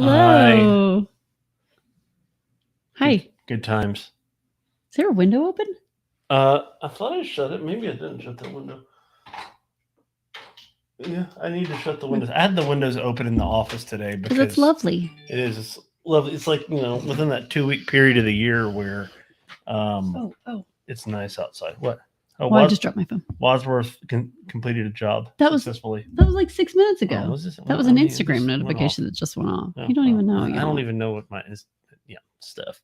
Hello. Hi. Good times. Is there a window open? I thought I shut it. Maybe I didn't shut that window. Yeah, I need to shut the windows. I had the windows open in the office today because it's lovely. It is. It's lovely. It's like, within that 2-week period of the year where it's nice outside. What? Oh, I just dropped my phone. Wadsworth completed a job successfully. That was like 6 minutes ago. Was this? That was an Instagram notification that just went off. You don't even know. I don't even know what my stuff.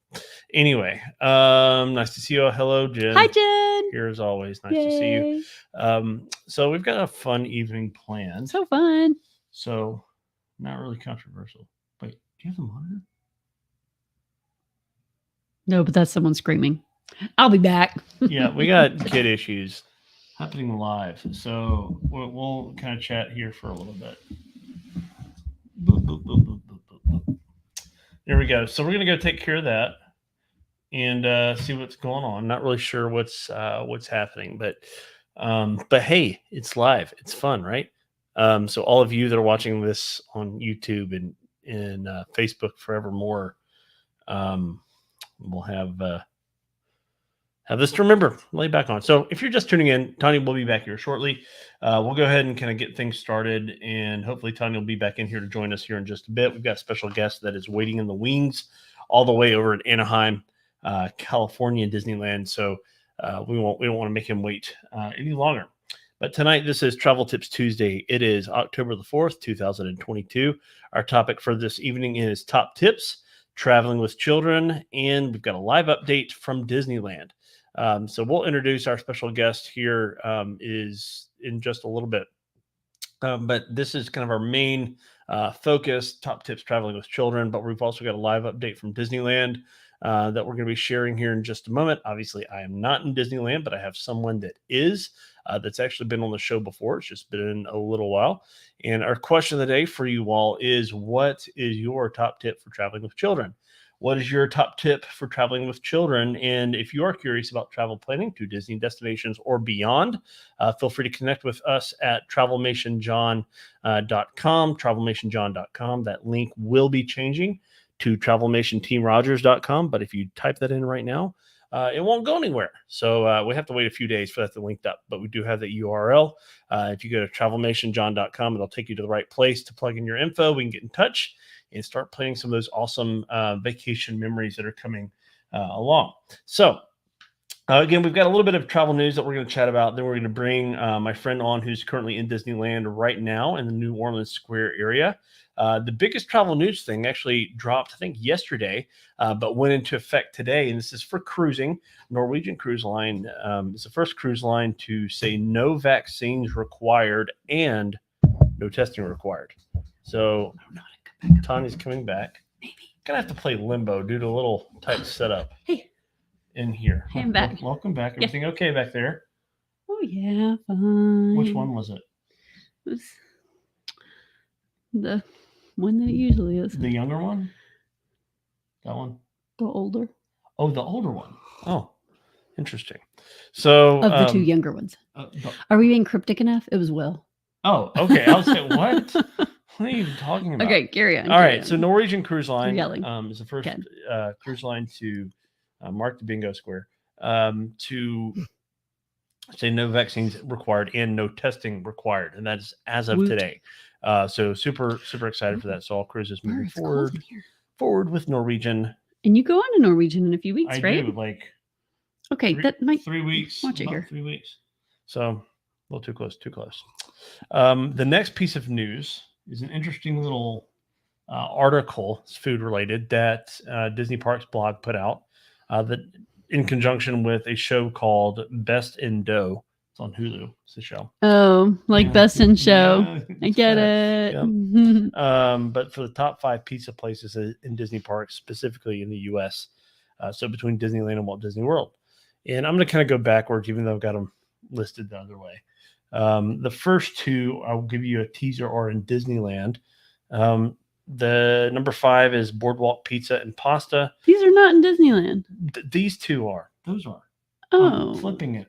Anyway, nice to see you all. Hello, Jen. Hi, Jen. Here as always. Nice to see you. So we've got a fun evening planned. So fun. So not really controversial. Wait, do you have the monitor? No, but that's someone screaming. I'll be back. Yeah, we got kid issues happening live. So we'll kind of chat here for a little bit. Boop, boop, boop, boop, boop, boop, boop. There we go. So we're going to go take care of that and see what's going on. Not really sure what's happening, but hey, it's live. It's fun, right? So all of you that are watching this on YouTube and Facebook forevermore, we'll have this to remember, lay back on. So if you're just tuning in, Tanya will be back here shortly. We'll go ahead and kind of get things started, and hopefully Tanya will be back in here to join us here in just a bit. We've got a special guest that is waiting in the wings all the way over in Anaheim, California, Disneyland. So we don't want to make him wait any longer. But tonight, this is Travel Tips Tuesday. It is October the 4th, 2022. Our topic for this evening is top tips, traveling with children, and we've got a live update from Disneyland. So we'll introduce our special guest here is in just a little bit. But this is kind of our main focus, top tips traveling with children. But we've also got a live update from Disneyland that we're going to be sharing here in just a moment. Obviously, I am not in Disneyland, but I have someone that is that's actually been on the show before. It's just been a little while. And our question of the day for you all is, what is your top tip for traveling with children? What is your top tip for traveling with children? And if you are curious about travel planning to Disney destinations or beyond, feel free to connect with us at travelmationjohn.com, travelmationjohn.com. That link will be changing to travelmationteamrogers.com. But if you type that in right now, it won't go anywhere. So we have to wait a few days for that to link up. But we do have the URL. If you go to travelmationjohn.com, it'll take you to the right place to plug in your info. We can get in touch and start planning some of those awesome vacation memories that are coming along. So again, we've got a little bit of travel news that we're going to chat about. Then we're going to bring my friend on who's currently in Disneyland right now in the New Orleans Square area. The biggest travel news thing actually dropped, I think, yesterday, but went into effect today. And this is for cruising. Norwegian Cruise Line is the first cruise line to say no vaccines required and no testing required. So Tanya's coming back. Maybe. Gonna have to play limbo due to a little tight setup. Hey. In here. Hey, I'm back. Welcome back. Everything okay back there? Oh, yeah, fine. Which one was it? It was the one that it usually is. The younger one? That one? The older. Oh, the older one. Oh, interesting. So of the two younger ones. Are we being cryptic enough? It was Will. Oh, okay. I was saying, what? What are you talking about? Okay, carry on. All right. So Norwegian Cruise Line is the first cruise line to mark the bingo square to say no vaccines required and no testing required. And that's as of today. So super, super excited for that. So all cruises moving forward with Norwegian. And you go on to Norwegian in a few weeks, right? I do, like that might 3 weeks. Watch it here. 3 weeks. So a little too close. The next piece of news is an interesting little article, it's food related, that Disney Parks blog put out that in conjunction with a show called Best in Dough. It's on Hulu. It's the show. Oh, like Best in Show. I get it. Yeah. But for the top 5 pizza places in Disney Parks, specifically in the U.S., so between Disneyland and Walt Disney World. And I'm going to kind of go backwards, even though I've got them listed the other way. The first 2, I'll give you a teaser, are in Disneyland. The number 5 is Boardwalk Pizza and Pasta. These are not in Disneyland. These 2 are. Those are. Oh. I'm flipping it.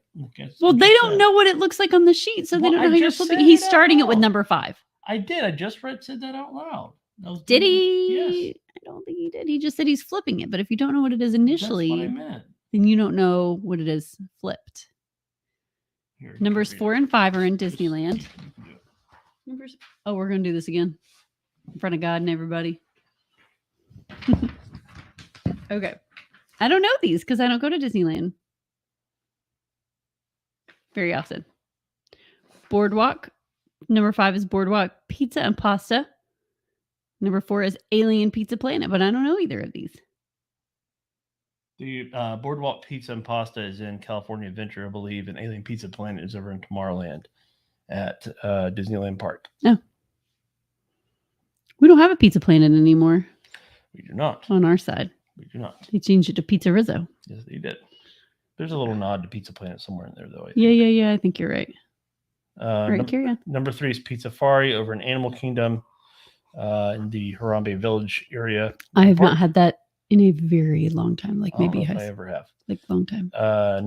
Well, they don't know what it looks like on the sheet, so they don't know how you're flipping. He's starting it with number 5. I did. I just said that out loud. Did he? Yes. I don't think he did. He just said he's flipping it. But if you don't know what it is initially, that's what I meant. Then you don't know what it is flipped. Here, Numbers 4 and 5 are in Disneyland. Oh, we're going to do this again in front of God and everybody. Okay. I don't know these because I don't go to Disneyland very often. Boardwalk. Number 5 is Boardwalk Pizza and Pasta. Number 4 is Alien Pizza Planet, but I don't know either of these. The Boardwalk Pizza and Pasta is in California Adventure, I believe, and Alien Pizza Planet is over in Tomorrowland at Disneyland Park. Oh. We don't have a Pizza Planet anymore. We do not. On our side. We do not. They changed it to Pizza Rizzo. Yes, they did. There's a little nod to Pizza Planet somewhere in there, though. Yeah. I think you're right. Carry on. Number 3 is Pizza Safari over in Animal Kingdom in the Harambe Village area. I have not had that in a very long time. Like maybe if I ever have. Like long time.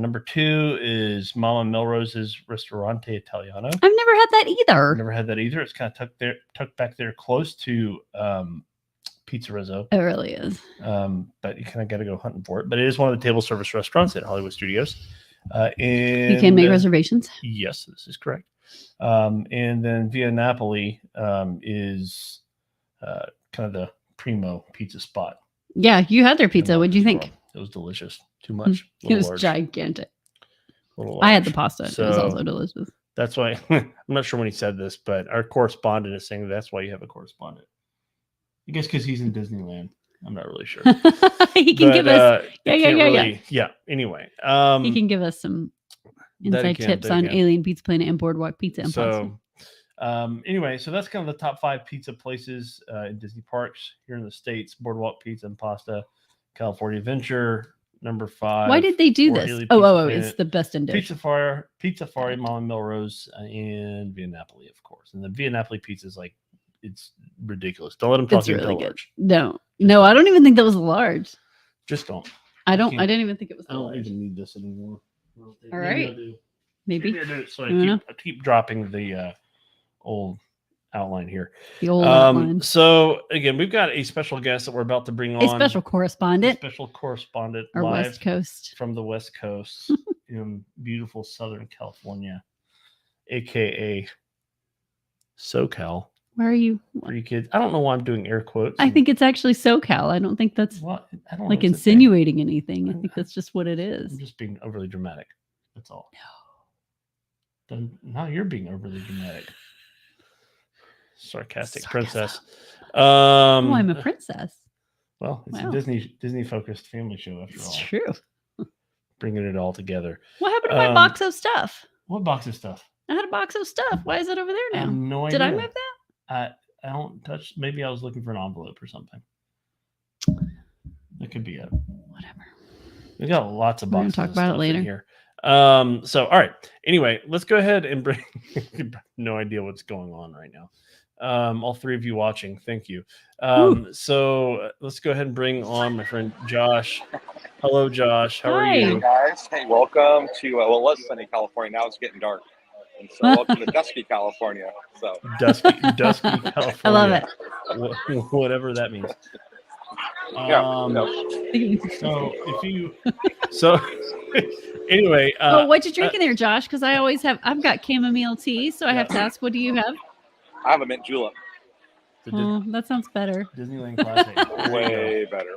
Number 2 is Mama Melrose's Ristorante Italiano. I've never had that either. Never had that either. It's kind of tucked back there close to Pizza Rizzo. It really is. But you kind of got to go hunting for it. But it is one of the table service restaurants at Hollywood Studios. And you can make reservations? Yes, this is correct. And then Via Napoli is kind of the primo pizza spot. Yeah, you had their pizza. What'd you think? It was delicious. Too much. It was large. Gigantic. I had the pasta. So, it was also delicious. That's why I'm not sure when he said this, but our correspondent is saying that's why you have a correspondent. I guess because he's in Disneyland. I'm not really sure. He can give us. Yeah. Anyway, he can give us some inside tips on Alien Pizza Planet and Boardwalk Pizza and Pasta. Anyway, so that's kind of the top 5 pizza places in Disney parks here in the States. Boardwalk Pizza and Pasta, California Adventure, number 5. Why did they do this? It's the best in dish. Pizza Safari, Mama Melrose, and Via Napoli, of course. And the Via Napoli pizza is like, it's ridiculous. Don't let them talk to you really large. No, I don't even think that was large. Just don't. I didn't even think it was large. I don't even need this anymore. All right. Maybe. So I keep dropping the old outline here. The old outline. So again, we've got a special guest that we're about to bring on. A special correspondent. Our live West Coast. From the West Coast in beautiful Southern California, aka SoCal. Where are you? For you kids. I don't know why I'm doing air quotes. I think it's actually SoCal. I don't think that's like insinuating anything. I think that's just what it is. I'm just being overly dramatic. That's all. No. Now you're being overly dramatic. Sarcastic princess. I'm a princess. Well, it's a Disney focused family show after all. It's true. Bringing it all together. What happened to my box of stuff? What box of stuff? I had a box of stuff. Why is it over there now? I have no idea. Did I move that? I don't touch. Maybe I was looking for an envelope or something. That could be it. Whatever. We got lots of boxes. We're gonna talk about it later. Here. So all right. Anyway, let's go ahead and bring. No idea what's going on right now. All 3 of you watching, thank you. So let's go ahead and bring on my friend Josh. Hello, Josh. How are you? Hey guys. Hey, welcome to it was sunny California. Now it's getting dark. And so welcome to dusky California. So dusky California. I love it. Whatever that means. So anyway. What you drinking there, Josh? Because I've got chamomile tea, so I have to ask, what do you have? I have a mint julep. That sounds better. Disneyland classic. Way better.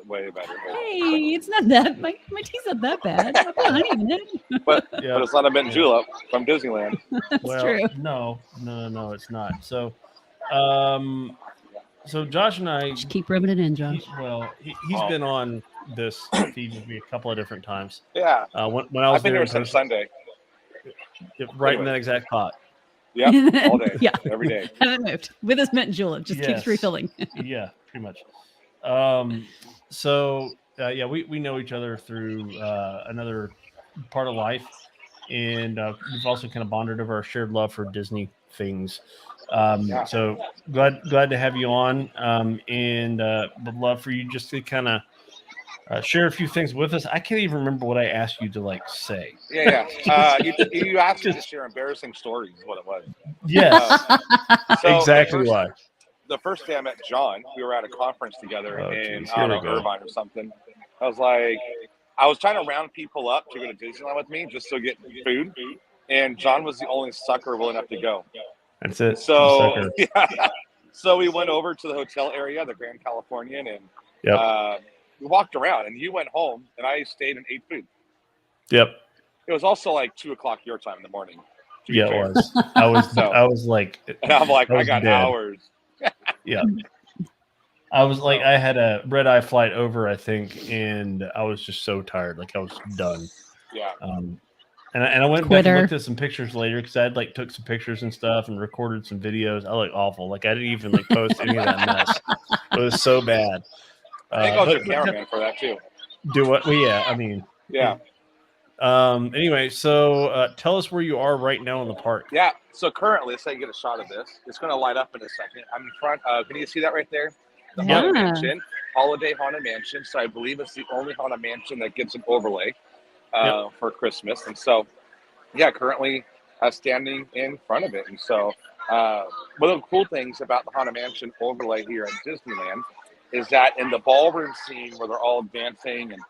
Hey, it's not that my tea's not that bad. I put honey in it. But it's not a mint julep from Disneyland. That's true. No, it's not. So so Josh and I just keep rubbing it in, Josh. He's been on this feed with me a couple of different times. Yeah. When I was I've been here since Sunday. Right in that exact pot. Yeah, all day. Yeah, every day. Haven't moved with his mint julep. Just keeps refilling. Yeah, pretty much. So we know each other through another part of life, and we've also kind of bonded over our shared love for Disney things. So glad to have you on, and would love for you just to kind of share a few things with us. I can't even remember what I asked you to say. Yeah. You asked me to share embarrassing stories. Is what it was. Yes. Exactly why. the first day I met John, we were at a conference together Oh, in, geez. I Here don't we know, go. Irvine or something. I was like, I was trying to round people up to go to Disneyland with me just to get food. And John was the only sucker willing enough to go. That's it. So, Sucker. yeah. So we went over to the hotel area, the Grand Californian, and Yep. we walked around. And you went home, and I stayed and ate food. Yep. It was also like 2:00 your time in the morning. to be Yeah, it fair. was. I was. So- I was like. And I'm like, I I was got dead. hours. Yeah. I was like, So- I had a red eye flight over, I think, and I was just so tired. Like I was done. Yeah. And I went back Quitter. and looked at some pictures later because I had like took some pictures and stuff and recorded some videos. I look awful. Like I didn't even like post any of that mess. It was so bad. I think I was But- your cameraman for that too. Do what? Well, yeah. I mean, Yeah. Anyway, so tell us where you are right now in the park. Yeah. So currently, let's say you get a shot of this. It's going to light up in a second. I'm in front. Can you see that right there? The Yeah. Haunted Mansion, Holiday Haunted Mansion. So I believe it's the only Haunted Mansion that gets an overlay for Christmas. And so, yeah, currently standing in front of it. And so, one of the cool things about the Haunted Mansion overlay here at Disneyland is that in the ballroom scene where they're all dancing and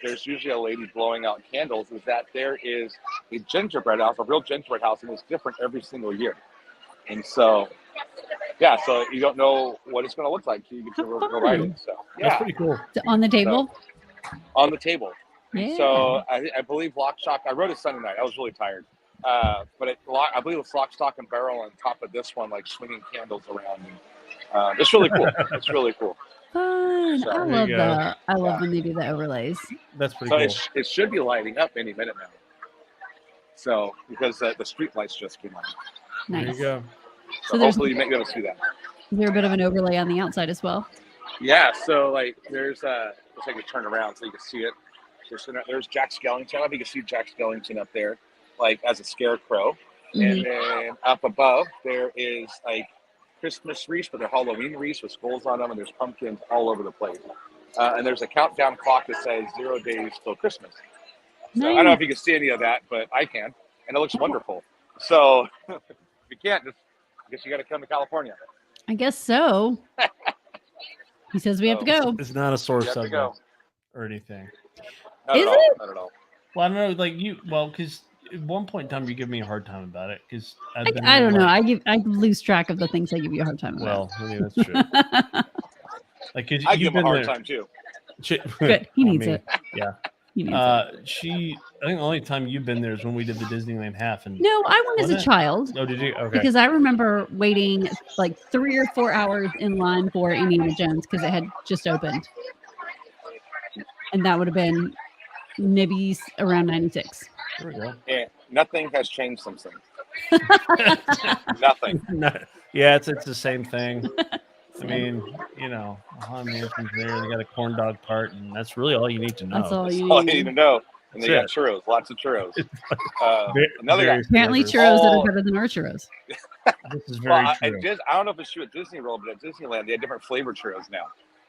there's usually a lady blowing out candles, is that there is a gingerbread house, a real gingerbread house, and it's different every single year. And so, yeah, so you don't know what it's going to look like till you get to How go ride fun. it. So, That's yeah, pretty cool. On the table. on the table. Yeah. So I believe Lock, Stock, I rode it Sunday night. I was really tired. But I believe it's Lock, Stock, and Barrel on top of this one, like swinging candles around. And, it's really cool. It's really cool. Fun. So, I there you love go. that. I love Yeah. when they do the overlays. That's pretty So cool. it should be lighting up any minute now. So because the street lights just came on. Nice. There you go. So So there's- hopefully you may be able to see that. Is there a bit of an overlay on the outside as well? Yeah. So like there's let's take a turn around so you can see it. There's Jack Skellington. I don't know if you can see Jack Skellington up there, like as a scarecrow. Mhm. And then up above there is like Christmas wreaths, but they're Halloween wreaths with skulls on them, and there's pumpkins all over the place. And there's a countdown clock that says 0 days till Christmas. So I don't know if you can see any of that, but I can, and it looks wonderful. So if you can't, I guess you got to come to California. I guess so. He says we have to go. It's not a sore You have to subject go. or anything. Not Is at all. it? Not at all. Well, I don't know, like you. Well, because at one point in time you give me a hard time about it because I don't know. I lose track of the things I give you a hard time about. Well, I mean that's true. Like, cause I you've give him a been hard there. time too. Good. He I needs mean, it. Yeah. He needs it. I think the only time you've been there is when we did the Disneyland half. And No, I went as wasn't a it? child Oh, did you? Okay. because I remember waiting like 3 or 4 hours in line for Indiana Jones because it had just opened. And that would have been maybe around 96. There we go. And nothing has changed since then. Nothing. Yeah, it's the same thing. I mean, you know, Haunted Mansion's there. They got a corn dog cart, and that's really all you need to know. That's all That's you all you need to need. know. And they got That's churros, lots of churros. Ve- Another very guy. Apparently flavors. churros that Oh. are better than our churros. This is very Well, true. I don't know if it's true at Disney World, but at Disneyland they have different flavored churros now.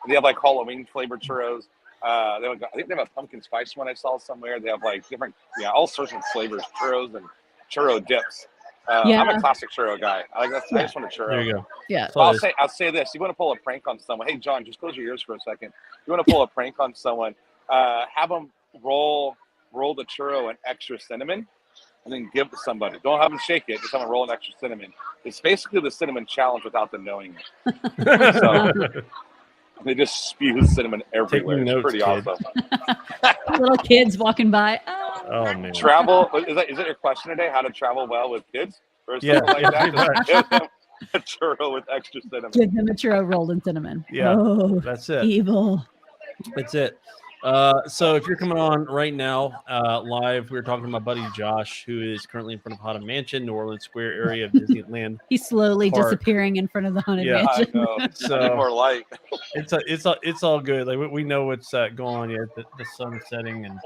They have like Halloween flavored churros. I think they have a pumpkin spice one I saw somewhere. They have like different, all sorts of flavors, churros and churro dips. I'm Yeah. a classic churro guy. I just want a churro. There you go. Yeah. That's all it is. I'll say this: you want to pull a prank on someone? Hey, John, just close your ears for a second. You want to pull a prank on someone? Have them roll the churro in extra cinnamon, and then give it to somebody. Don't have them shake it. Just have them roll in extra cinnamon. It's basically the cinnamon challenge without them knowing it. So they just spew cinnamon everywhere. Taking It's notes, pretty kid. awesome. Little kids walking by. Oh man. Travel is that your question today? How to travel well with kids or Yeah, something like that? pretty Just give them a churro with extra cinnamon. Give them a churro rolled in cinnamon. Yeah. Oh, That's it. evil. That's it. So if you're coming on right now, live, we were talking to my buddy Josh, who is currently in front of Haunted Mansion, New Orleans Square area of Disneyland. He's slowly Park. disappearing in front of the Haunted Yeah. I Mansion. know. I need So more light. it's all good. Like we know what's going on yet. The sun's setting and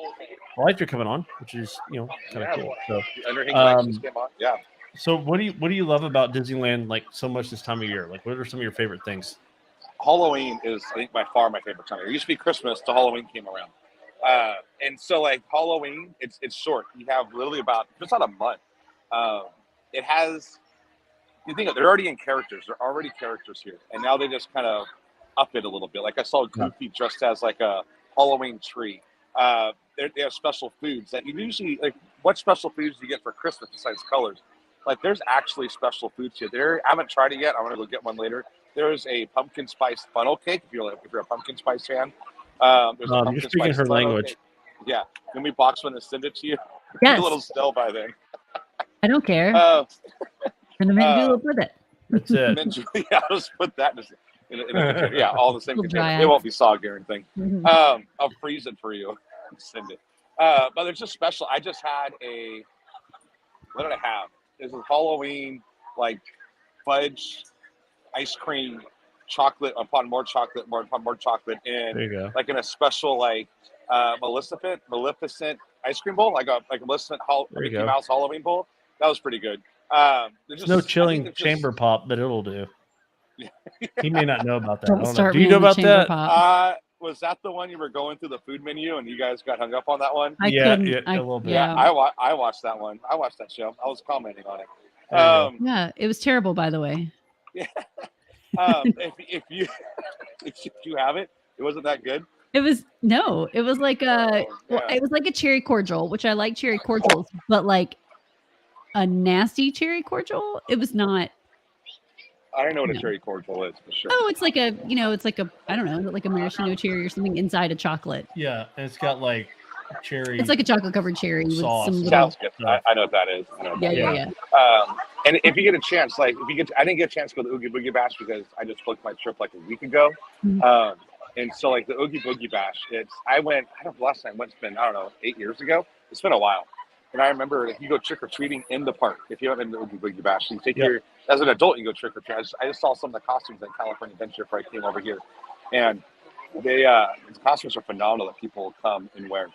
the lights are coming on, which is kind of cool. So Underhand lights just came on. Yeah. so what do you love about Disneyland like so much this time of year? Like what are some of your favorite things? Halloween is, I think, by far my favorite time. It used to be Christmas till Halloween came around. And so, like, Halloween, it's short. You have literally about, just not a month. It has you think they're already in characters. They're already characters here, and now they just kind of up it a little bit. Like I saw Goofy dressed as like a Halloween tree. They have special foods that you usually like. What special foods do you get for Christmas besides colors? Like there's actually special foods here. I haven't tried it yet. I'm gonna go get one later. There's a pumpkin spice funnel cake. If you're a pumpkin spice fan, there's a pumpkin you're speaking spice her funnel language. cake. Yeah, can we box one and send it to you? Yes. A little still by then. I don't care. And the mint julep with it. That's it. Yeah, I'll just put that in a container. Yeah, all the same container. It won't be soggy or anything. Mm-hmm. I'll freeze it for you. Send it. But there's just special. I just had what did I have? It was Halloween, like fudge, ice cream, chocolate upon more chocolate, and There you go. like in a special like Maleficent ice cream bowl, like a Maleficent Mickey Mouse Halloween bowl. That was pretty good. There's no chilling chamber pop, but it'll do. He may not know about that. Don't start Do you know about that? Pop. Was that the one you were going through the food menu and you guys got hung up on that one? A little bit. Yeah. I watched that one. I watched that show. I was commenting on it. Yeah, it was terrible, by the way. Yeah. If you have it, it wasn't that good. It was like it was like a cherry cordial, which I like cherry cordials, but like a nasty cherry cordial. It was not. I don't know what a cherry cordial is for sure. Oh, it's like I don't know, like a maraschino cherry or something inside a chocolate. Yeah, and it's got like cherry. It's like a chocolate covered cherry sauce. with some Sounds good. I know what that is. Yeah. And if you get a chance, I didn't get a chance to go to the Oogie Boogie Bash because I just booked my trip like a week ago. Mm-hmm. And so like the Oogie Boogie Bash, I don't know, last time I went, it's been, I don't know, 8 years ago. It's been a while. And I remember if you go trick-or-treating in the park, if you haven't been to Oogie Boogie Bash, you take as an adult, you go trick-or-treat. I just saw some of the costumes at California Adventure before I came over here. And the costumes are phenomenal that people come and wear.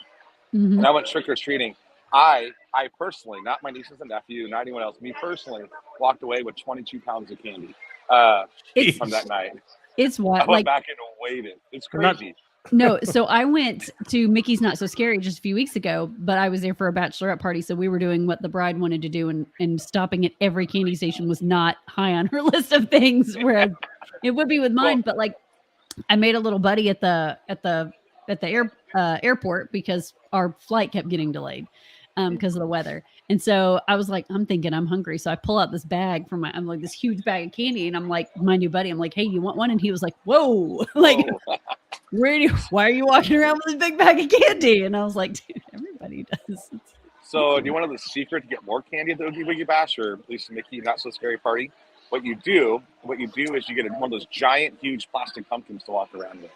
Mm-hmm. And I went trick-or-treating. I personally, not my nieces and nephew, not anyone else, me personally, walked away with 22 pounds of candy from that night. It's what I went back and weighed it. It's crazy. No, so I went to Mickey's Not So Scary just a few weeks ago, but I was there for a bachelorette party, so we were doing what the bride wanted to do, and stopping at every candy station was not high on her list of things. Whereas it would be with mine, but like I made a little buddy at the airport because our flight kept getting delayed because of the weather. And so I was like, I'm thinking I'm hungry. So I pull out this bag I'm like this huge bag of candy. And I'm like, my new buddy, I'm like, hey, you want one? And he was like, whoa, like, why are you walking around with this big bag of candy? And I was like, dude, everybody does. So do you want to know the secret to get more candy at the Oogie Boogie Bash, or at least Mickey Not So Scary party? What you do is you get one of those giant, huge plastic pumpkins to walk around with.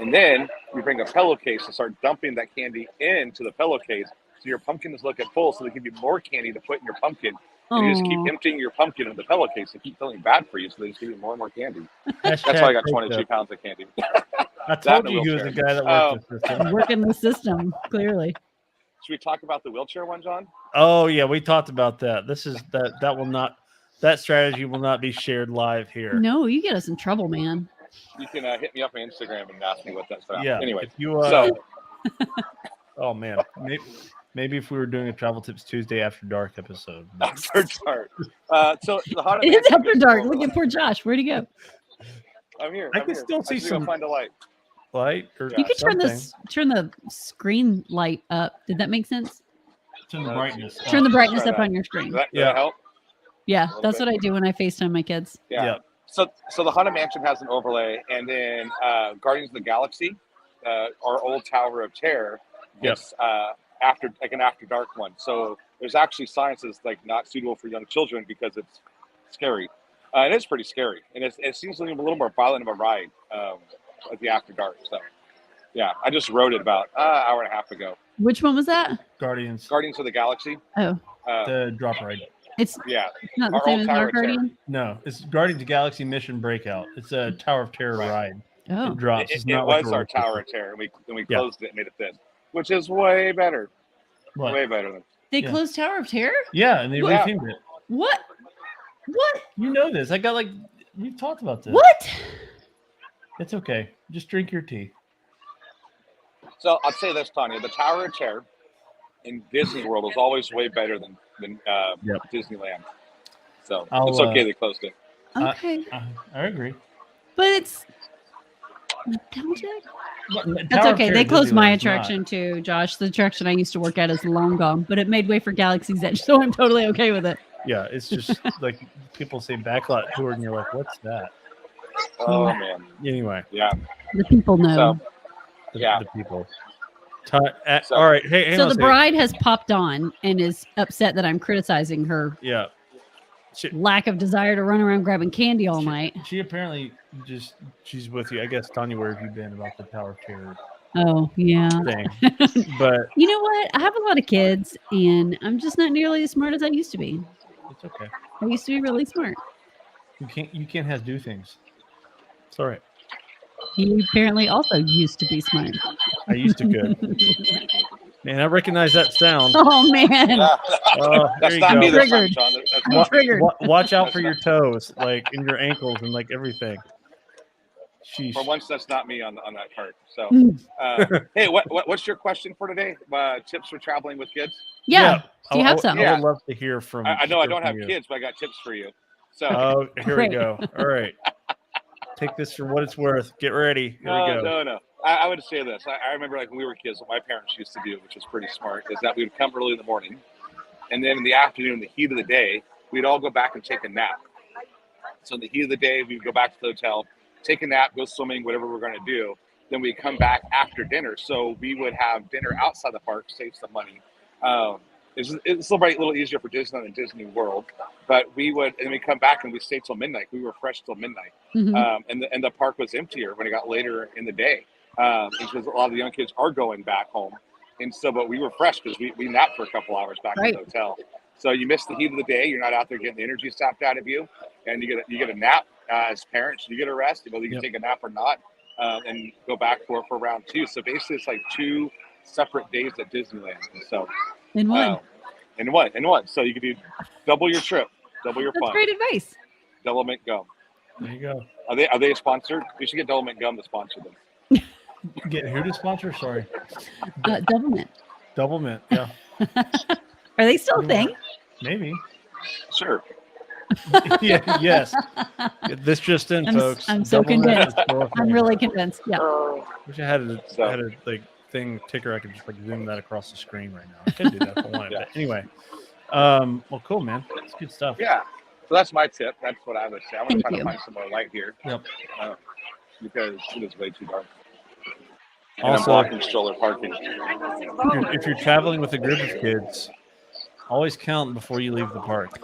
And then you bring a pillowcase and start dumping that candy into the pillowcase. So your pumpkin is looking full, so they give you more candy to put in your pumpkin. And you just keep emptying your pumpkin in the pillowcase and keep feeling bad for you, so they just give you more and more candy. That's why I got 22 pounds of candy. I told you he was the guy that worked the system. Working the system, clearly. Should we talk about the wheelchair one, John? Oh yeah, we talked about that. That strategy will not be shared live here. No, you get us in trouble, man. You can hit me up on Instagram and ask me what that's about. Yeah. Anyway, if you, oh man, maybe if we were doing a Travel Tips Tuesday After Dark episode. After dark. So the Haunted It is Mansion after dark. Look at poor Josh. Where'd he go? I'm here. I can still see some find a light. Light. Or You could turn the screen light up. Did that make sense? Turn the brightness. Turn the brightness up on your screen. Does that help? Yeah, that's what I do when I FaceTime my kids. Yeah. So the Haunted Mansion has an overlay, and then Guardians of the Galaxy, our old Tower of Terror, gets after dark one. So there's actually signs that's like not suitable for young children because it's scary. It is pretty scary, and it seems to be a little more violent of a ride at the after dark. So yeah, I just wrote it about an hour and a half ago. Which one was that? Guardians of the Galaxy. Oh, the drop ride. It's not the same as our Guardian. No, it's Guardians of the Galaxy Mission Breakout. It's a Tower of Terror ride. Oh, it drops. It was our Tower of Terror, and we closed it and made it thin, which is way better. What? Way better than. They closed Tower of Terror? Yeah, and they rethemed it. What? You know this? We've talked about this. What? It's okay. Just drink your tea. So I'll say this, Tanya. The Tower of Terror in Disney World is always way better than Disneyland. So it's okay they closed it. Okay. I agree. But it's don't you? That's That's okay. They closed my attraction too, Josh. The attraction I used to work at is long gone, but it made way for Galaxy's Edge, so I'm totally okay with it. Yeah, it's just like people say backlot tour, and you're like, what's that? Oh man. Anyway. Yeah. The people know. So, the people. All right. Hey, so the bride has popped on and is upset that I'm criticizing her. Yeah. Lack of desire to run around grabbing candy all night. She apparently she's with you. I guess, Tanya, where have you been about the Tower of Terror? Oh, yeah. Thing. But you know what? I have a lot of kids, and I'm just not nearly as smart as I used to be. It's okay. I used to be really smart. You can't have do things. It's all right. He apparently also used to be smart. I used to good. Man, I recognize that sound. Oh man. That's not me this time, Sean. I'm triggered. Watch out for your toes, like, and your ankles and like everything. Sheesh. For once, that's not me on that part. So, hey, what's your question for today? Tips for traveling with kids? Yeah. Do you have some? I would love to hear from. I know I don't have kids, but I got tips for you. So, here we go. All right. Take this for what it's worth. Get ready. Here we go. No. I would say this. I remember, like, when we were kids, what my parents used to do, which was pretty smart, is that we would come early in the morning, and then in the afternoon, in the heat of the day, we'd all go back and take a nap. So in the heat of the day, we'd go back to the hotel, take a nap, go swimming, whatever we're going to do. Then we'd come back after dinner. So we would have dinner outside the park, save some money. It's a little easier for Disneyland and Disney World, but we'd come back and we stayed till midnight. We were fresh till midnight. Mm-hmm. And the park was emptier when it got later in the day. Because a lot of the young kids are going back home. And so, but we were fresh because we napped for a couple hours back in the hotel. So you miss the heat of the day. You're not out there getting the energy sapped out of you, and you get a nap. As parents, you get a rest, whether you can take a nap or not, and go back for round two. So basically, it's like 2 separate days at Disneyland. And so in one. So you can do double your trip, double your fun. That's great advice. Double Mint Gum. There you go. Are they sponsored? We should get Double Mint Gum to sponsor them. Get who to sponsor? Sorry. Double Mint. Double Mint. Yeah. Are they still a thing? Maybe. Sure. Yes. This just in, folks. I'm so convinced. I'm really convinced. Yeah. Wish I had a like thing ticker. I could just like zoom that across the screen right now. I could do that if I wanted. But anyway. Well, cool, man. It's good stuff. Yeah. So that's my tip. That's what I would say. I'm gonna try to find some more light here. Yep. Because it is way too dark. And Also, I'm blocking stroller parking. If you're traveling with a group of kids, always count before you leave the park.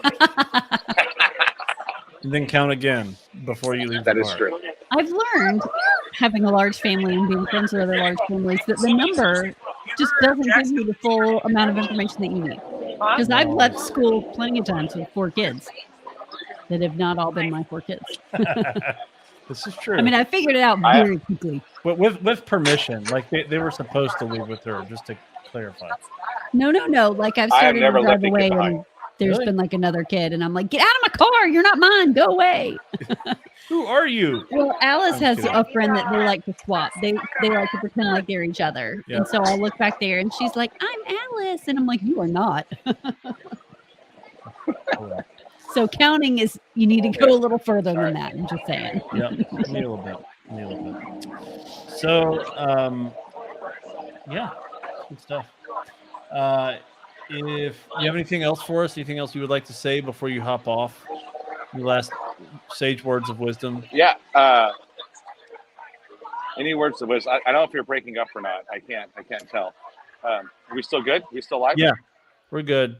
And then count again before you leave the park. That is true. I've learned, having a large family and being friends with other large families, that the number just doesn't give you the full amount of information that you need. Because I've left school plenty of times with 4 kids that have not all been my 4 kids. This is true. I mean, I figured it out very quickly. With permission. Like, they were supposed to leave with her, just to clarify. No. Like, I've started to drive away and there's been like another kid, and I'm like, get out of my car. You're not mine. Go away. Who are you? Well, Alice has a friend that they like to swap. They like to pretend like they're each other. Yep. And so I'll look back there and she's like, I'm Alice. And I'm like, you are not. So counting is, you need to go a little further than that. I'm just saying. Yeah, a little bit. So, yeah, good stuff. If you have anything else for us, anything else you would like to say before you hop off? Your last sage words of wisdom. Yeah. Any words of wisdom? I don't know if you're breaking up or not. I can't tell. Are we still good? We still live? Yeah, we're good.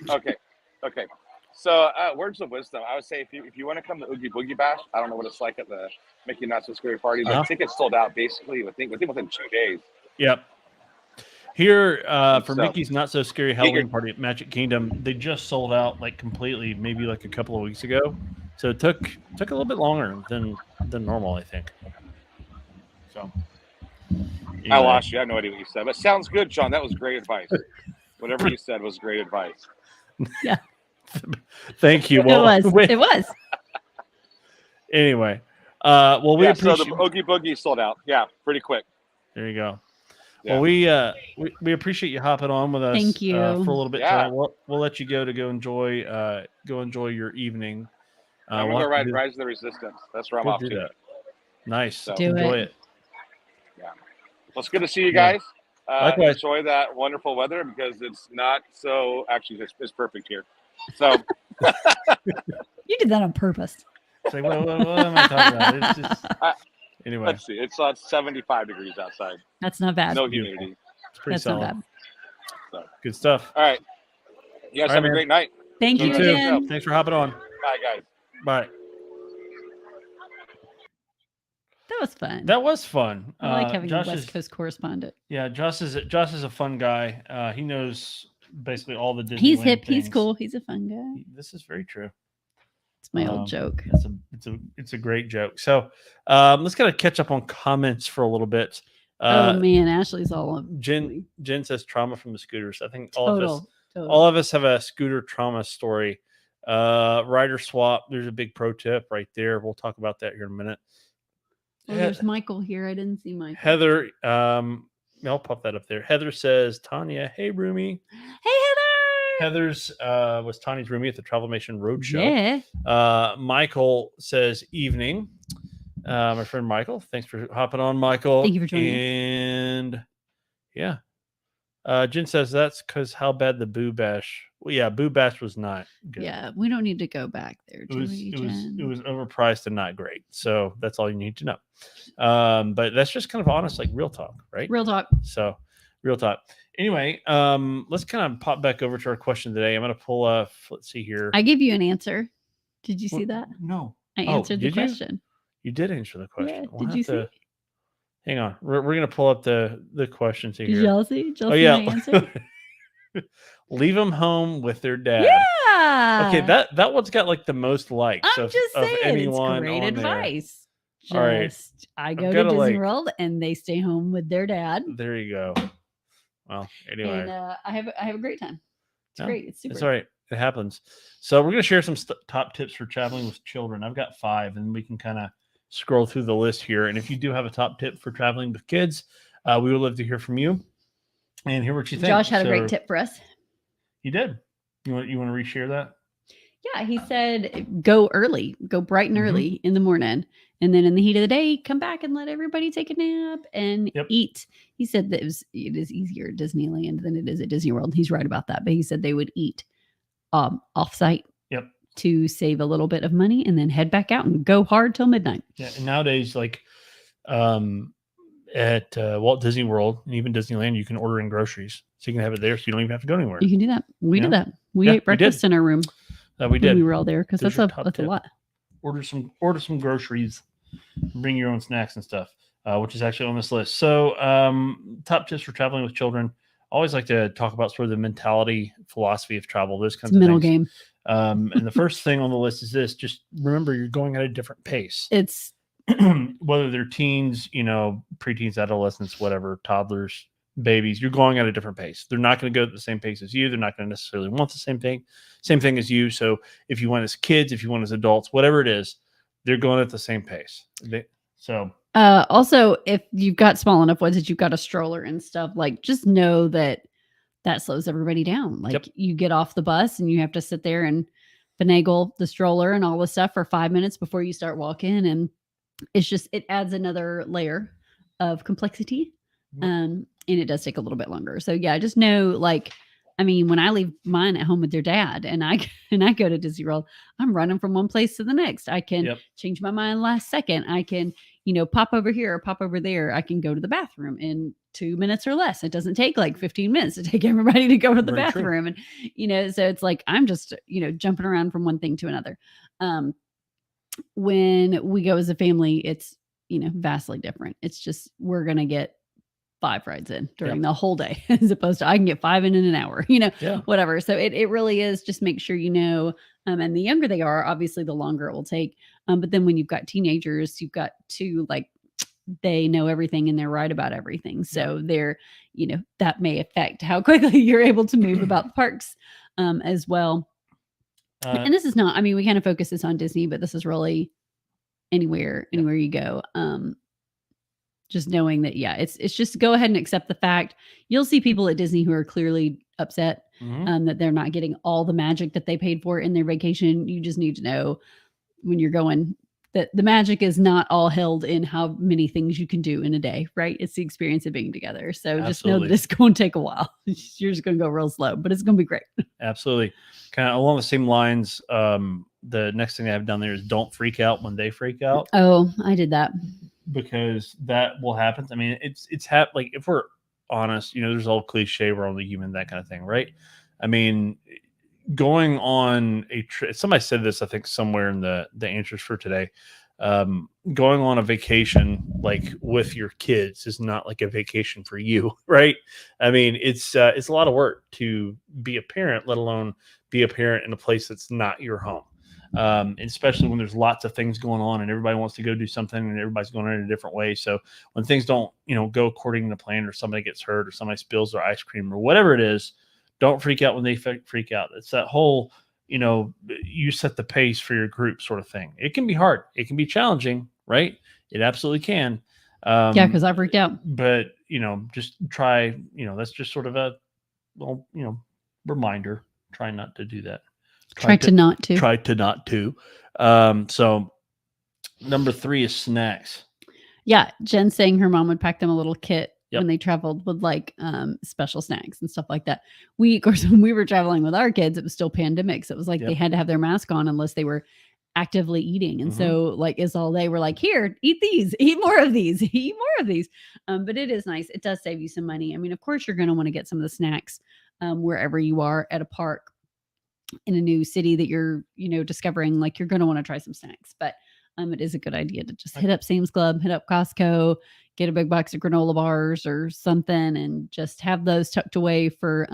Okay. So words of wisdom. I would say if you want to come to Oogie Boogie Bash, I don't know what it's like at the Mickey Not So Scary Party, but tickets sold out basically within 2 days. Yep. Here for Mickey's Not So Scary Halloween Party at Magic Kingdom, they just sold out like completely, maybe like a couple of weeks ago. So it took a little bit longer than normal, I think. So anyway. I lost you. I have no idea what you said, but sounds good, John. That was great advice. Whatever you said was great advice. Yeah. Thank you. Well, it was. Anyway, well, we appreciate. So the Oogie Boogie sold out. Yeah, pretty quick. There you go. Well, we appreciate you hopping on with us. Thank you. For a little bit Yeah. tonight. We'll let you go enjoy your evening. I'm we'll gonna have go to ride do- Rise of the Resistance. That's where I'm go off do to. that. Nice. So- Do Enjoy it. it. Yeah. Well, it's good to see you Yeah. guys. Likewise. Enjoy that wonderful weather because it's not so. Actually, it's perfect here. So You did that on purpose. It's like, what am I talking about? It's just, anyway, let's see. It's 75 degrees outside. That's not bad. No beautiful. humidity. it's pretty That's solid. not bad. So. Good stuff. All right. You guys All right, have a man. great night. Thank You you too. again. Thanks for hopping on. Bye, guys. Bye. That was fun. That was fun. I like having Josh a West is, Coast correspondent. Yeah, Josh is a fun guy. He knows basically all the Disneyland He's hip. things. He's cool. He's a fun guy. This is very true. It's my old joke. It's a great joke. So let's kind of catch up on comments for a little bit. Oh man, Ashley's all up. Jen says trauma from the scooters. I think all Total. of us have a scooter trauma story. Rider swap. There's a big pro tip right there. We'll talk about that here in a minute. Oh, there's Michael here. I didn't see Michael. Heather, I'll pop that up there. Heather says, Tanya, hey roomie. Hey Heather. Heather's was Tanya's roomie at the Travelmation Roadshow. Yeah. Michael says, evening. My friend Michael, thanks for hopping on, Michael. Thank you for joining us. And yeah, Jen says that's because how bad the Boo Bash. Well, yeah, Boo Bash was not good. Yeah, we don't need to go back there. It was overpriced and not great. So that's all you need to know. But that's just kind of honest, like real talk, right? Real talk. So real talk. Anyway, let's kind of pop back over to our question today. I'm going to pull up. Let's see here. I gave you an answer. Did you see that? No, I answered the question. You did answer the question. Yeah. Did you see? Hang on. We're going to pull up the questions here. Did y'all see? Did y'all Oh see yeah. my answer? Leave them home with their dad. Yeah. Okay, that one's got like the most likes I'm just saying, anyone it's great on there. advice. All right. I go to gotta, Disney World and they stay home with their dad. There you go. Well, anyway, And I have a great time. It's great. It's super. It's all right. It happens. So we're going to share some top tips for traveling with children. I've got 5, and we can kind of scroll through the list here. And if you do have a top tip for traveling with kids, we would love to hear from you and hear what you think. Josh had a great tip for us. He did. You want to reshare that? Yeah, he said go early, go bright and early in the morning. And then in the heat of the day, come back and let everybody take a nap and eat. He said that it is easier at Disneyland than it is at Disney World. He's right about that. But he said they would eat off-site to save a little bit of money and then head back out and go hard till midnight. Yeah, and nowadays, like at Walt Disney World and even Disneyland, you can order in groceries. So you can have it there so you don't even have to go anywhere. You can do that. We did that. We ate breakfast in our room. We did. When we were all there because that's a tip. lot. Order some groceries. Bring your own snacks and stuff, which is actually on this list. So top tips for traveling with children. I always like to talk about sort of the mentality, philosophy of travel, those kinds of middle things. game. And the first thing on the list is this: just remember you're going at a different pace. It's whether they're teens, preteens, adolescents, whatever, toddlers, babies, you're going at a different pace. They're not going to go at the same pace as you. They're not going to necessarily want the same thing as you. So if you want as kids, if you want as adults, whatever it is, they're going at the same pace. Also, if you've got small enough ones that you've got a stroller and stuff, like just know that slows everybody down. Like you get off the bus and you have to sit there and finagle the stroller and all the stuff for 5 minutes before you start walking. And it adds another layer of complexity. And it does take a little bit longer. So yeah, just know, when I leave mine at home with their dad and I go to Disney World, I'm running from one place to the next. I can change my mind last second. I can, pop over here or pop over there. I can go to the bathroom in 2 minutes or less. It doesn't take like 15 minutes to take everybody to go to the bathroom. And, so it's like, I'm just, jumping around from one thing to another. When we go as a family, it's, vastly different. It's just, we're going to get 5 rides in during the whole day, as opposed to I can get 5 in an hour, whatever. So it really is just make sure, and the younger they are, obviously the longer it will take. But then when you've got teenagers, you've got to they know everything and they're right about everything. So they're, that may affect how quickly you're able to move about the parks as well. And this is not, we kind of focus this on Disney, but this is really anywhere you go. just knowing that, yeah, it's just go ahead and accept the fact. You'll see people at Disney who are clearly upset that they're not getting all the magic that they paid for in their vacation. You just need to know when you're going that the magic is not all held in how many things you can do in a day, right? It's the experience of being together. So just know that it's going to take a while. You're just going to go real slow, but it's going to be great. Absolutely. Kind of along the same lines, the next thing I have down there is don't freak out when they freak out. Oh, I did that. Because that will happen. I mean, it's like, if we're honest, there's all cliche, we're only human, that kind of thing, right? I mean, going on a trip, somebody said this, I think, somewhere in the answers for today. Going on a vacation like with your kids is not like a vacation for you, right? I mean, it's a lot of work to be a parent, let alone be a parent in a place that's not your home. Especially when there's lots of things going on and everybody wants to go do something and everybody's going in a different way. So when things don't, go according to plan, or somebody gets hurt or somebody spills their ice cream or whatever it is, don't freak out when they freak out. It's that whole, you set the pace for your group sort of thing. It can be hard. It can be challenging, right? It absolutely can. Yeah, because I freaked out. But, just try, that's just sort of a, reminder. Try not to do that. Try to not to. So number 3 is snacks. Yeah. Jen saying her mom would pack them a little kit when they traveled with like special snacks and stuff like that. Of course, when we were traveling with our kids, it was still pandemic. So it was like they had to have their mask on unless they were actively eating. And so like it's all day. We're like, here, eat these, eat more of these, eat more of these. But it is nice. It does save you some money. I mean, of course, you're going to want to get some of the snacks wherever you are at a park in a new city that you're, discovering. Like, you're going to want to try some snacks, but it is a good idea to just hit up Sam's Club, hit up Costco, get a big box of granola bars or something, and just have those tucked away for,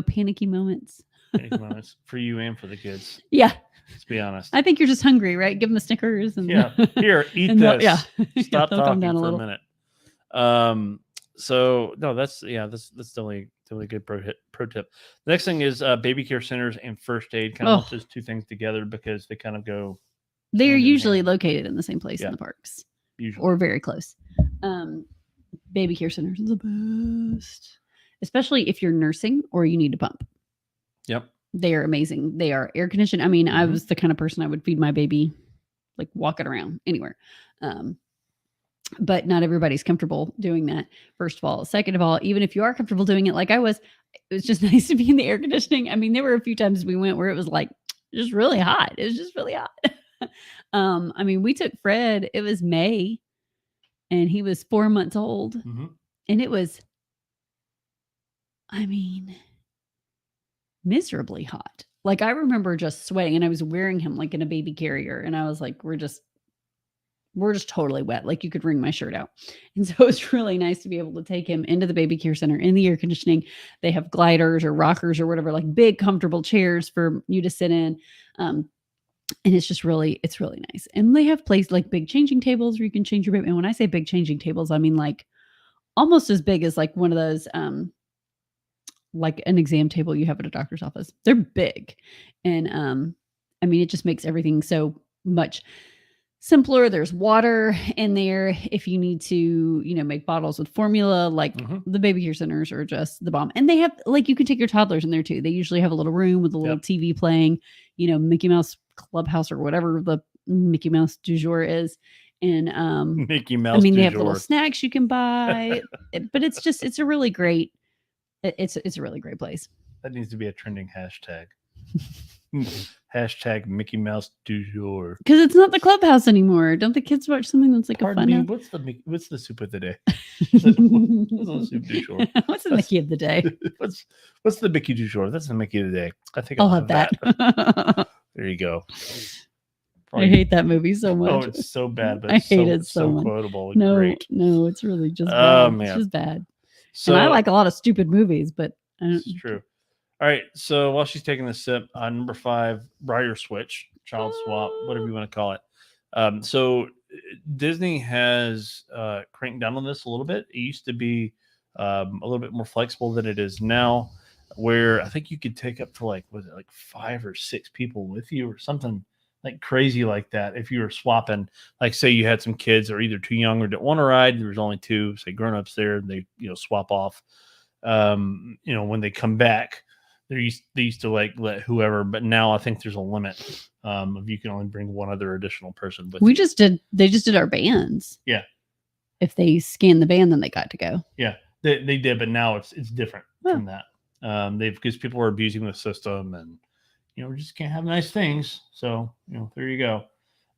panicky moments. Panicky moments for you and for the kids. Yeah. Let's be honest. I think you're just hungry, right? Give them a Snickers and here, eat this. Stop they'll talking come down for a a minute. So no, that's definitely a good pro tip. The next thing is baby care centers and first aid. Kind of lump those two things together because they kind of go. They're usually located in the same place in the parks, or very close. Baby care centers are the best, especially if you're nursing or you need to pump. Yep. They are amazing. They are air conditioned. I mean, I was the kind of person I would feed my baby, like walking around anywhere. But not everybody's comfortable doing that, first of all. Second of all, even if you are comfortable doing it like I was, it was just nice to be in the air conditioning. I mean, there were a few times we went where it was like just really hot. It was just really hot. I mean, we took Fred, it was May, and he was 4 months old. And it was, I mean, miserably hot. Like, I remember just sweating, and I was wearing him like in a baby carrier, and I was like, we're just totally wet. Like, you could wring my shirt out. And so it's really nice to be able to take him into the baby care center in the air conditioning. They have gliders or rockers or whatever, like big comfortable chairs for you to sit in. And it's just really nice. And they have places like big changing tables where you can change your baby. And when I say big changing tables, I mean like almost as big as like one of those, like an exam table you have at a doctor's office. They're big. And, I mean, it just makes everything so much simpler. There's water in there if you need to, make bottles with formula. Like the baby care centers are just the bomb. And they have, like, you can take your toddlers in there too. They usually have a little room with a little TV playing, Mickey Mouse Clubhouse or whatever the Mickey Mouse du jour is. And Mickey Mouse. I mean, they have little snacks you can buy, but it's a really great. It's a really great place. That needs to be a trending hashtag. Hashtag Mickey Mouse du jour. Because it's not the Clubhouse anymore. Don't the kids watch something that's like Pardon a fun? Me, what's the soup of the day? What's the soup du jour? What's the Mickey of the day? What's the Mickey du jour? That's the Mickey of the day. I think I'll have that. There you go. I hate that movie so much. Oh, it's so bad, but I hate it so much. Quotable. No, it's really just bad. Man. It's just bad. So, and I like a lot of stupid movies, but it's true. All right. So while she's taking this sip, number 5, Briar Switch, Child Swap, whatever you want to call it. So Disney has cranked down on this a little bit. It used to be a little bit more flexible than it is now, where I think you could take up to like 5 or 6 people with you or something like crazy like that. If you were swapping, like say you had some kids that are either too young or didn't want to ride, there was only two, say grown-ups there, they swap off. When they come back, they used to like let whoever, but now I think there's a limit of you can only bring one other additional person with you. They just did our bands. Yeah. If they scan the band, then they got to go. Yeah, they did, but now it's different from that. Because people are abusing the system, and we just can't have nice things. So there you go.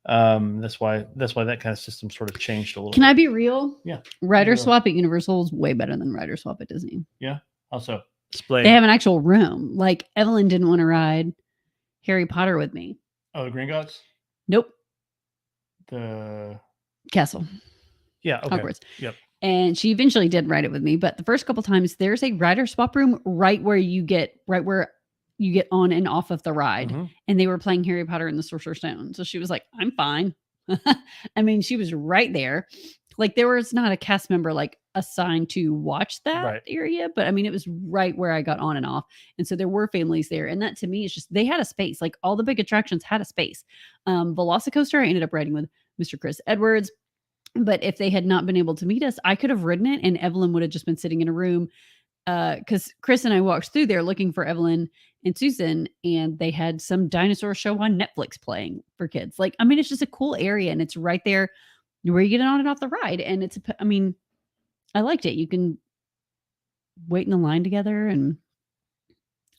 That's why that kind of system sort of changed a little. Can I be real? Yeah. Rider swap at Universal is way better than rider swap at Disney. Yeah. Also, explain. They have an actual room. Like Evelyn didn't want to ride Harry Potter with me. Oh, the Gringotts? Nope. The Castle. Yeah. Okay. Hogwarts. Yep. And she eventually did ride it with me, but the first couple times there's a rider swap room right where you get on and off of the ride. Mm-hmm. And they were playing Harry Potter and the Sorcerer's Stone. So she was like, I'm fine. I mean, she was right there. Like there was not a cast member like assigned to watch that area, but I mean, it was right where I got on and off. And so there were families there. And that to me is just, they had a space, like all the big attractions had a space. Velocicoaster, I ended up riding with Mr. Chris Edwards. But if they had not been able to meet us, I could have ridden it and Evelyn would have just been sitting in a room. Because Chris and I walked through there looking for Evelyn and Susan, and they had some dinosaur show on Netflix playing for kids. Like, I mean, it's just a cool area, and it's right there where you get on and off the ride. And I liked it. You can wait in the line together, and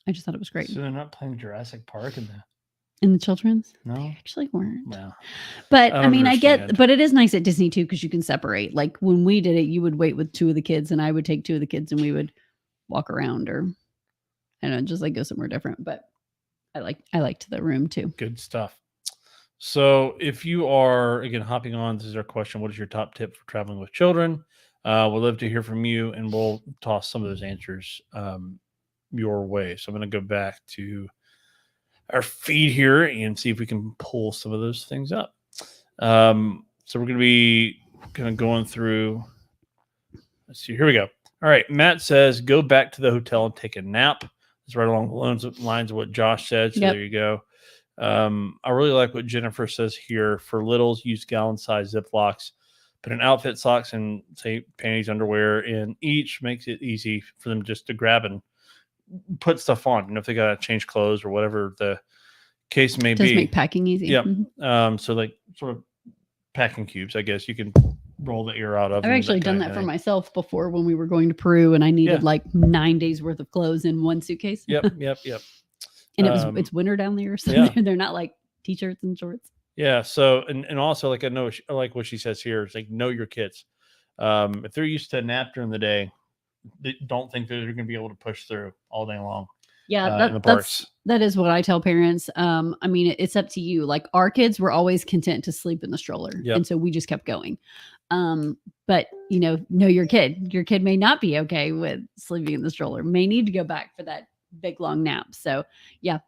I just thought it was great. So they're not playing Jurassic Park in the children's? No, they actually weren't. No. But I get, but it is nice at Disney too, because you can separate. Like when we did it, you would wait with two of the kids, and I would take two of the kids, and we would walk around, or I don't know, just like go somewhere different. But I liked the room too. Good stuff. So if you are again hopping on, this is our question: what is your top tip for traveling with children? We'd love to hear from you, and we'll toss some of those answers your way. So I'm going to go back to our feed here and see if we can pull some of those things up. So we're going to be kind of going through. Let's see. Here we go. All right. Matt says, go back to the hotel and take a nap. It's right along the lines of what Josh said. So There you go. I really like what Jennifer says here. For littles, use gallon-sized Ziplocs. Put an outfit, socks, and say panties, underwear in each. Makes it easy for them just to grab and put stuff on. If they got to change clothes or whatever the case may be. Does make packing easy. Yep. So like sort of packing cubes, I guess you can roll the air out of. I've actually done that for myself before when we were going to Peru, and I needed like 9 days worth of clothes in one suitcase. Yep. And it's winter down there, so they're not like t-shirts and shorts. Yeah. So and also like I like what she says here. It's like know your kids. If they're used to a nap during the day, they don't think that they're going to be able to push through all day long. Yeah, that is what I tell parents. I mean, it's up to you. Like our kids were always content to sleep in the stroller, and so we just kept going. But know your kid. Your kid may not be okay with sleeping in the stroller. May need to go back for that big long nap. So yeah,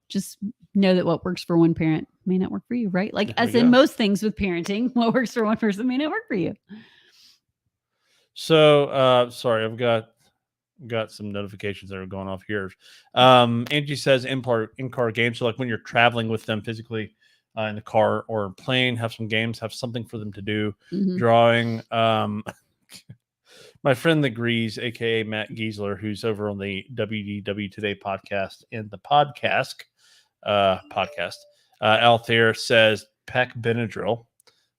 just know that what works for one parent may not work for you, right? Like as in most things with parenting, what works for one person may not work for you. So sorry, I've got some notifications that are going off here. Angie says in-car games. So like when you're traveling with them physically in the car or plane, have some games, have something for them to do. Mm-hmm. Drawing. My friend the Grease, aka Matt Giesler, who's over on the WDW Today podcast and the podcast out there, says pack Benadryl.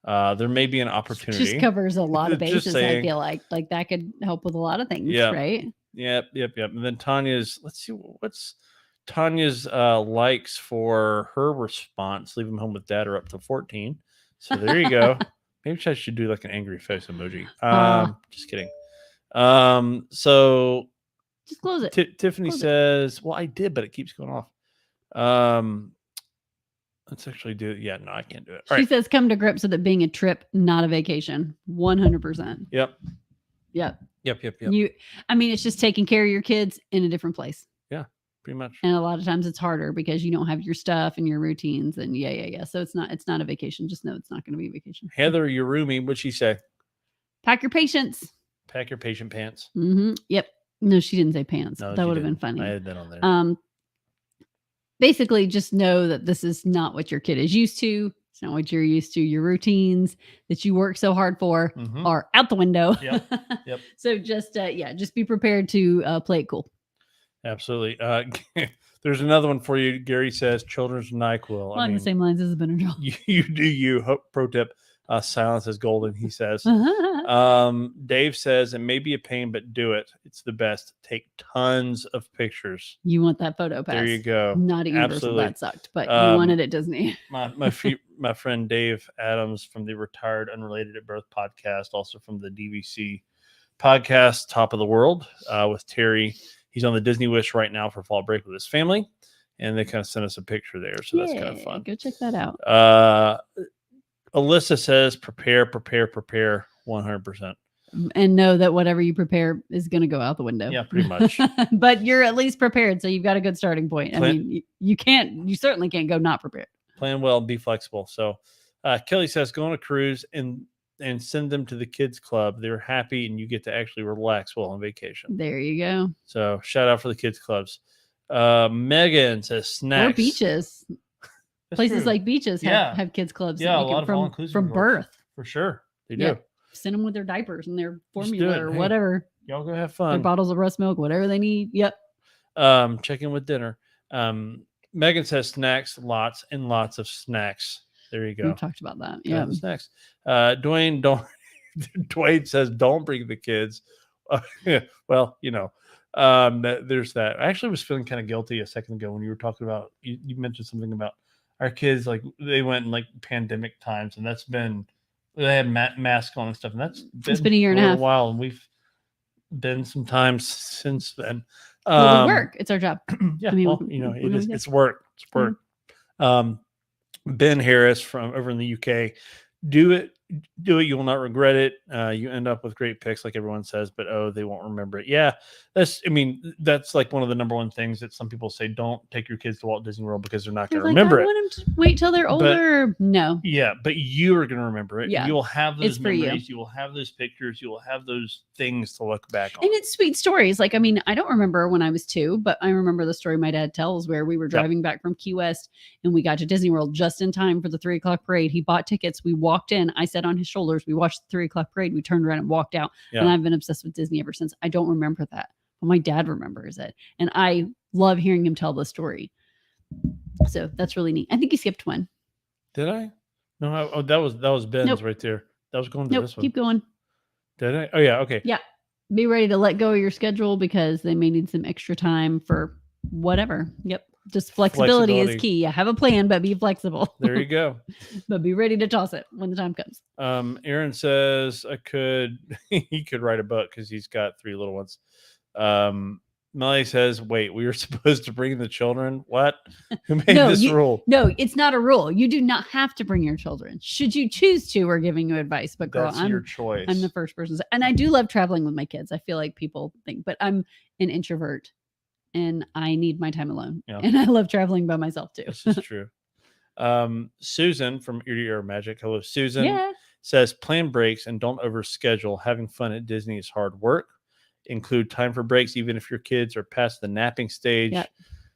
There may be an opportunity. Just covers a lot of bases. I feel like that could help with a lot of things, right? Yep. And then Tanya's, let's see, what's Tanya's likes for her response. Leave them home with dad are up to 14. So there you go. Maybe I should do like an angry face emoji. Just kidding. So just close it. Tiffany says, well, I did, but it keeps going off. Let's actually do it. Yeah, no, I can't do it. She says, come to grips with it being a trip, not a vacation. 100%. Yep. It's just taking care of your kids in a different place. Yeah, pretty much. And a lot of times it's harder because you don't have your stuff and your routines and So it's not a vacation. Just know it's not going to be a vacation. Heather Urumi, what'd she say? Pack your patience. Pack your patient pants. Mm-hmm. Yep. No, she didn't say pants. No, that would have been funny. I had that on there. basically just know that this is not what your kid is used to. It's not what you're used to. Your routines that you work so hard for are out the window. Yep. So just just be prepared to play it cool. Absolutely. There's another one for you. Gary says children's NyQuil. Along the same lines as a Benadryl. You do you. Pro tip. Silence is golden, he says. Dave says it may be a pain, but do it. It's the best. Take tons of pictures. You want that photo pass. There you go. Not at Universal, that sucked, but you wanted it at Disney. my friend Dave Adams from the Retired Unrelated at Birth podcast, also from the DVC podcast, Top of the World, with Terry. He's on the Disney Wish right now for fall break with his family, and they kind of sent us a picture there, so that's kind of fun. Go check that out. Alyssa says, prepare 100%. And know that whatever you prepare is going to go out the window. Yeah, pretty much. But you're at least prepared, so you've got a good starting point. I mean, you certainly can't go not prepared. Plan well, be flexible. So Kelly says, go on a cruise and send them to the kids club. They're happy and you get to actually relax while on vacation. There you go. So shout out for the kids clubs. Megan says snacks. Or beaches. Places like beaches have kids clubs. Yeah, a lot of all-inclusive from birth. For sure. They do. Send them with their diapers and their formula or whatever. Y'all go have fun. Their bottles of breast milk, whatever they need. Yep. Check in with dinner. Megan says snacks, lots and lots of snacks. There you go. We talked about that. Yeah. Snacks. Dwayne says don't bring the kids. Well, there's that. I actually was feeling kind of guilty a second ago when you were talking about you mentioned something about our kids, like they went in like pandemic times, and they had masks on and stuff, and it's been a year and a half, while, and we've been sometimes since then. We work. It's our job. Yeah, I mean, it's work. It's work. Ben Harris from over in the UK. Do it. You will not regret it. You end up with great picks, like everyone says, but they won't remember it. Yeah, that's like one of the number one things that some people say: don't take your kids to Walt Disney World because they're not going to remember it. I want them to wait till they're older. No. Yeah, but you are going to remember it. Yeah, you'll have those memories. You will have those pictures. You will have those things to look back on. And it's sweet stories. Like, I mean, I don't remember when I was 2, but I remember the story my dad tells where we were driving back from Key West and we got to Disney World just in time for the 3:00 parade. He bought tickets. We walked in. I sat on his shoulders. We watched the 3:00 parade. We turned around and walked out. And I've been obsessed with Disney ever since. I don't remember that, but my dad remembers it. And I love hearing him tell the story. So that's really neat. I think he skipped one. Did I? No, that was Ben's right there. That was going to this one. Keep going. Did I? Oh yeah. Okay. Yeah. Be ready to let go of your schedule because they may need some extra time for whatever. Yep. Just flexibility is key. Yeah, have a plan, but be flexible. There you go. But be ready to toss it when the time comes. Aaron says he could write a book because he's got 3 little ones. Melly says, wait, we were supposed to bring the children? What? Who made this rule? No, it's not a rule. You do not have to bring your children. Should you choose to, we're giving you advice. But girl, that's your choice. I'm the first person. And I do love traveling with my kids. I feel like people think, but I'm an introvert. And I need my time alone. Yeah. And I love traveling by myself too. This is true. Susan from Ear to Ear Magic. Hello, Susan. Says plan breaks and don't overschedule. Having fun at Disney is hard work. Include time for breaks, even if your kids are past the napping stage. Yep.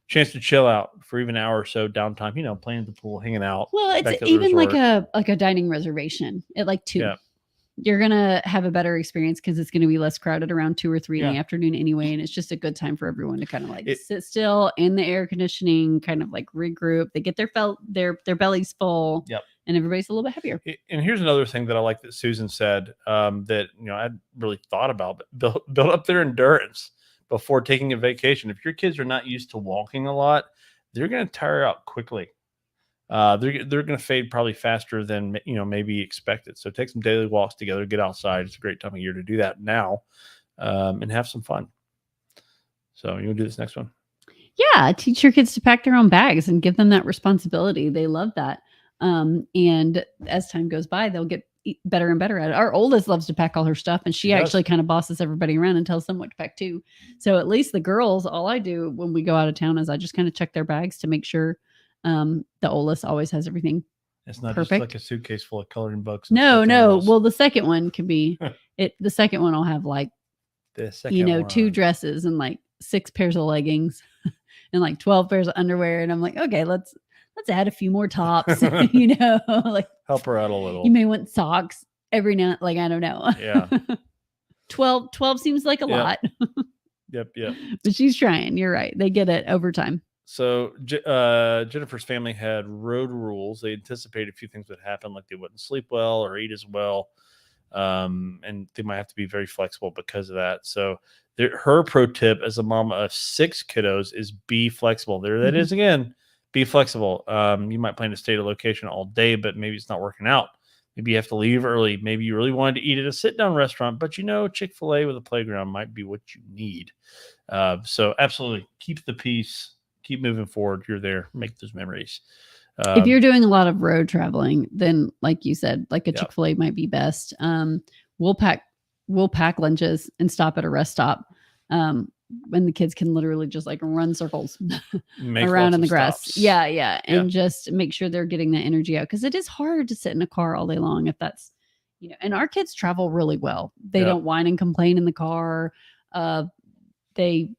Chance to chill out for even an hour or so downtime. Playing at the pool, hanging out. Well, it's even like a dining reservation at like 2. Yeah. You're going to have a better experience because it's going to be less crowded around 2 or 3 in the afternoon anyway. And it's just a good time for everyone to kind of like sit still in the air conditioning, kind of like regroup. They get their bellies full. Yep. And everybody's a little bit happier. And here's another thing that I like that Susan said that, I'd really thought about, but build up their endurance before taking a vacation. If your kids are not used to walking a lot, they're going to tire out quickly. They're going to fade probably faster than maybe expected. So take some daily walks together, get outside. It's a great time of year to do that now, and have some fun. So you want to do this next one? Yeah, teach your kids to pack their own bags and give them that responsibility. They love that. And as time goes by, they'll get better and better at it. Our oldest loves to pack all her stuff, and she actually kind of bosses everybody around and tells them what to pack too. So at least the girls, all I do when we go out of town is I just kind of check their bags to make sure. The oldest always has everything. It's not perfect. Just like a suitcase full of coloring books. No. Well, the second one could be it. The second one will have like, 2 dresses and like 6 pairs of leggings and like 12 pairs of underwear. And I'm like, okay, let's add a few more tops, like Help her out a little. you may want socks every now, like, I don't know. Yeah. 12 seems like a lot, Yep. but she's trying. You're right. They get it over time. So Jennifer's family had road rules. They anticipated a few things would happen, like they wouldn't sleep well or eat as well. And they might have to be very flexible because of that. So her pro tip as a mama of 6 kiddos is be flexible. There that is again, be flexible. You might plan to stay at a location all day, but maybe it's not working out. Maybe you have to leave early. Maybe you really wanted to eat at a sit-down restaurant, but Chick-fil-A with a playground might be what you need. So absolutely keep the peace, keep moving forward. You're there, make those memories. If you're doing a lot of road traveling, then like you said, like a Chick-fil-A might be best. We'll pack lunches and stop at a rest stop. When the kids can literally just like run circles around in the grass. Stops. Yeah. And just make sure they're getting that energy out. Because it is hard to sit in a car all day long if that's, and our kids travel really well. They don't whine and complain in the car. They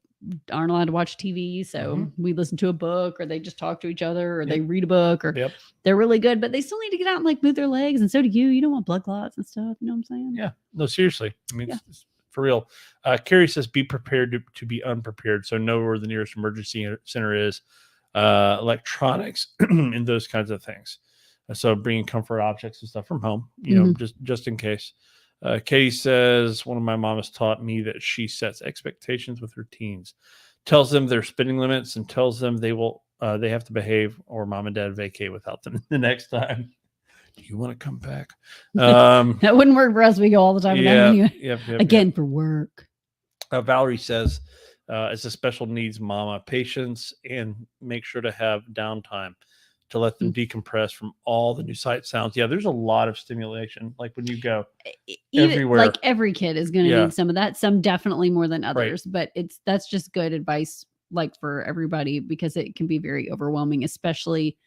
aren't allowed to watch TV. So we listen to a book, or they just talk to each other, or they read a book, or they're really good, but they still need to get out and like move their legs. And so do you. You don't want blood clots and stuff. You know what I'm saying? Yeah. No, seriously. I mean, it's for real. Carrie says, be prepared to be unprepared. So know where the nearest emergency center is, electronics and those kinds of things. So bringing comfort objects and stuff from home, just in case. Katie says, one of my mamas taught me that she sets expectations with her teens, tells them their spending limits, and tells them they have to behave, or mom and dad vacate without them the next time. Do you want to come back? That wouldn't work for us. We go all the time. Again, for work. Valerie says, as a special needs mama, patience and make sure to have downtime to let them decompress from all the new sight sounds. Yeah, there's a lot of stimulation. Like when you go everywhere. Like every kid is going to need some of that. Some definitely more than others, but that's just good advice, like for everybody, because it can be very overwhelming, especially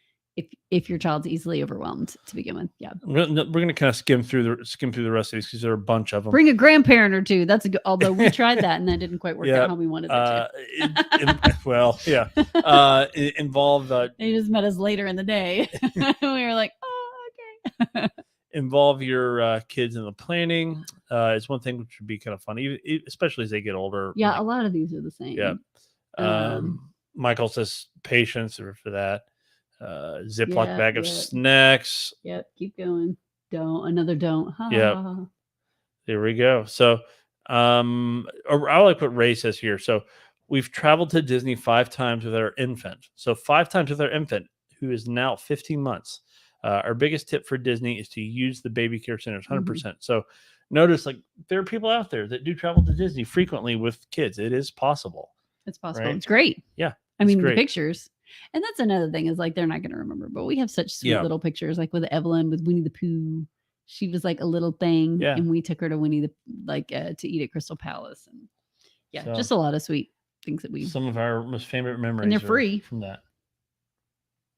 if your child's easily overwhelmed to begin with. Yeah. We're going to kind of skim through the rest of these because there are a bunch of them. Bring a grandparent or two. That's a good, although we tried that and that didn't quite work out how we wanted it to. Involve. They just met us later in the day. We were like, oh, okay. Involve your kids in the planning. It's one thing which would be kind of fun, especially as they get older. Yeah, a lot of these are the same. Yeah. Michael says patience for that. Ziploc bag of snacks. Yep. Keep going. Don't. Yeah. There we go. So, I like what Ray says here. So we've traveled to Disney 5 times with our infant. So 5 times with our infant, who is now 15 months. Our biggest tip for Disney is to use the baby care centers 100%. So notice, like, there are people out there that do travel to Disney frequently with kids. It is possible. It's possible. Right? It's great. Yeah. I mean, the pictures. And that's another thing, is like, they're not going to remember, but we have such sweet little pictures, like with Evelyn, with Winnie the Pooh. She was like a little thing, and we took her to to eat at Crystal Palace, and just a lot of sweet things that some of our most favorite memories. And they're free from that.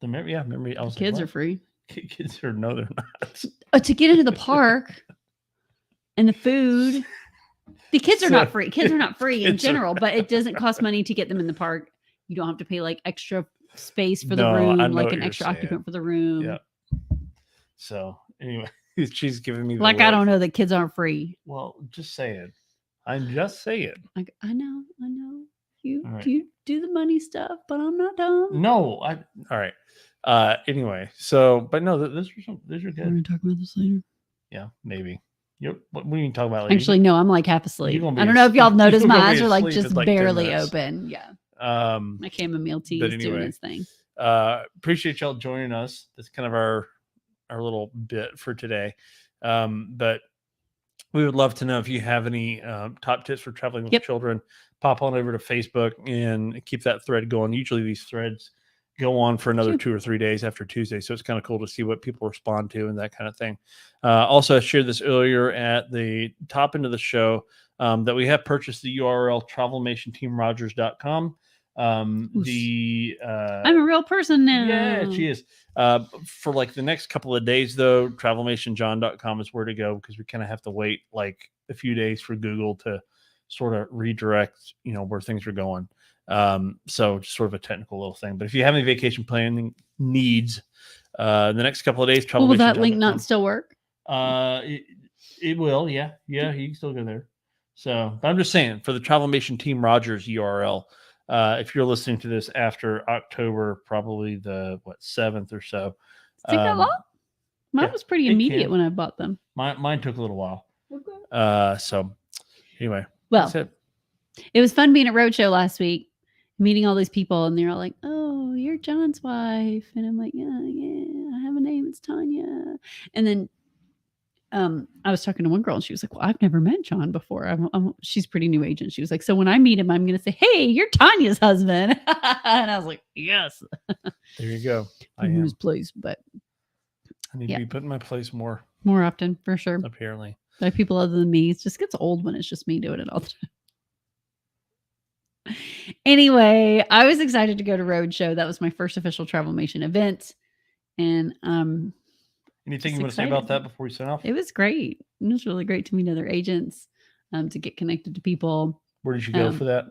Memory. Kids are free. Kids are no, they're not. To get into the park and the food. The kids are not free. Kids are not free in general, but it doesn't cost money to get them in the park. You don't have to pay like extra space for the room, like an extra occupant for the room. Yeah. So anyway, she's giving me I don't know that kids aren't free. Well, just saying. I'm just saying. Like, I know. You do the money stuff, but I'm not dumb. No, all right. Anyway, so but no, those are good. We're gonna talk about this later. Yeah, maybe. What are you talking about later? Actually, no, I'm like half asleep. I don't know if y'all noticed my eyes are like just barely open. Yeah. My chamomile tea is doing its thing. Appreciate y'all joining us. That's kind of our little bit for today. But we would love to know if you have any top tips for traveling with children. Pop on over to Facebook and keep that thread going. Usually these threads go on for another 2 or 3 days after Tuesday. So it's kind of cool to see what people respond to and that kind of thing. Also, I shared this earlier at the top end of the show that we have purchased the URL travelmationteamrogers.com. I'm a real person now. Yeah, she is. For like the next couple of days, though, travelmationjohn.com is where to go, because we kind of have to wait like a few days for Google to sort of redirect, where things are going. So just sort of a technical little thing. But if you have any vacation planning needs, the next couple of days, Will that link not still work? It will. Yeah. You can still go there. So, but I'm just saying for the Travelmation Team Rogers URL, if you're listening to this after October, probably the 7th or so. Take that long? Mine was pretty immediate when I bought them. Mine took a little while. Okay. So anyway, well, it was fun being at Roadshow last week, meeting all these people, and they're all like, "Oh, you're John's wife," and I'm like, "Yeah, I have a name. It's Tanya." And then I was talking to one girl, and she was like, "Well, I've never met John before. She's a pretty new agent." She was like, "So when I meet him, I'm going to say, 'Hey, you're Tanya's husband.'" And I was like, "Yes." There you go. I am his place, but I need to be put in my place more often, for sure. Apparently, by people other than me. It just gets old when it's just me doing it all the time. Anyway, I was excited to go to Roadshow. That was my first official Travelmation event, and anything you want to say about that before we sign off? It was great. It was really great to meet other agents, to get connected to people. Where did you go for that?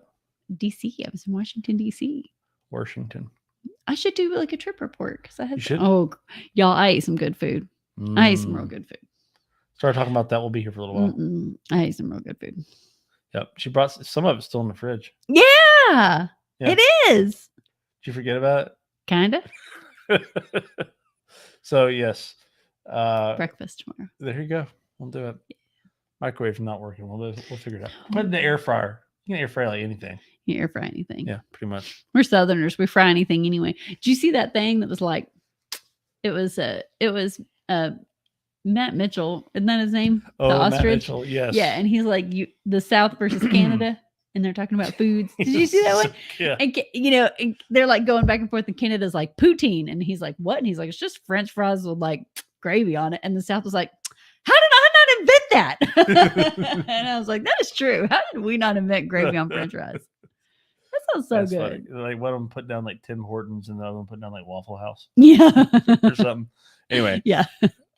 DC. I was in Washington, DC. Washington. I should do like a trip report because I had y'all, I ate some good food. I ate some real good food. Start talking about that. We'll be here for a little while. I ate some real good food. Yep. She brought some of it still in the fridge. Yeah. It is. Did you forget about it? Kind of. So yes. Breakfast tomorrow. There you go. We'll do it. Microwave's not working. We'll figure it out. Put it in the air fryer. You can air fry like anything. You air fry anything. Yeah, pretty much. We're Southerners. We fry anything anyway. Did you see that thing that was like, it was Matt Mitchell. Isn't that his name? Oh, the ostrich? Matt Mitchell, yes. Yeah, and he's like, the South versus Canada, and they're talking about foods. Did you see that one? Yeah. And, and they're like going back and forth, and Canada's like, poutine. And he's like, what? And he's like, it's just French fries with like gravy on it. And the South was like, how did I not invent that? And I was like, that is true. How did we not invent gravy on French fries? That sounds so good. Funny. Like one of them put down like Tim Hortons and the other one put down like Waffle House. Yeah. Or something. Anyway. Yeah.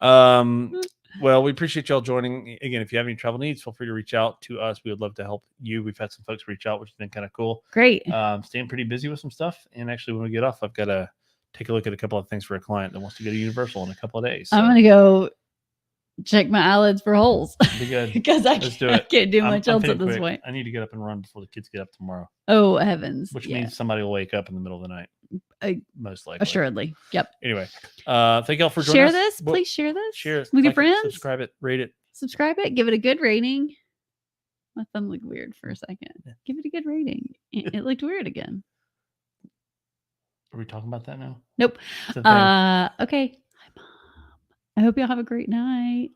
Well, we appreciate y'all joining. Again, if you have any travel needs, feel free to reach out to us. We would love to help you. We've had some folks reach out, which has been kind of cool. Great. Staying pretty busy with some stuff. And actually, when we get off, I've got to take a look at a couple of things for a client that wants to go to Universal in a couple of days. So. I'm going to go check my eyelids for holes. Be good. Because I can't do much else at this point. I need to get up and run before the kids get up tomorrow. Oh, heavens. Which means somebody will wake up in the middle of the night. Most likely. Assuredly. Yep. Anyway, thank y'all for joining us. Please share this. Share it with your friends. Subscribe it. Rate it. Subscribe it. Give it a good rating. My thumb looked weird for a second. Yeah. Give it a good rating. It looked weird again. Are we talking about that now? Nope. Okay. Hi, Mom. I hope y'all have a great night.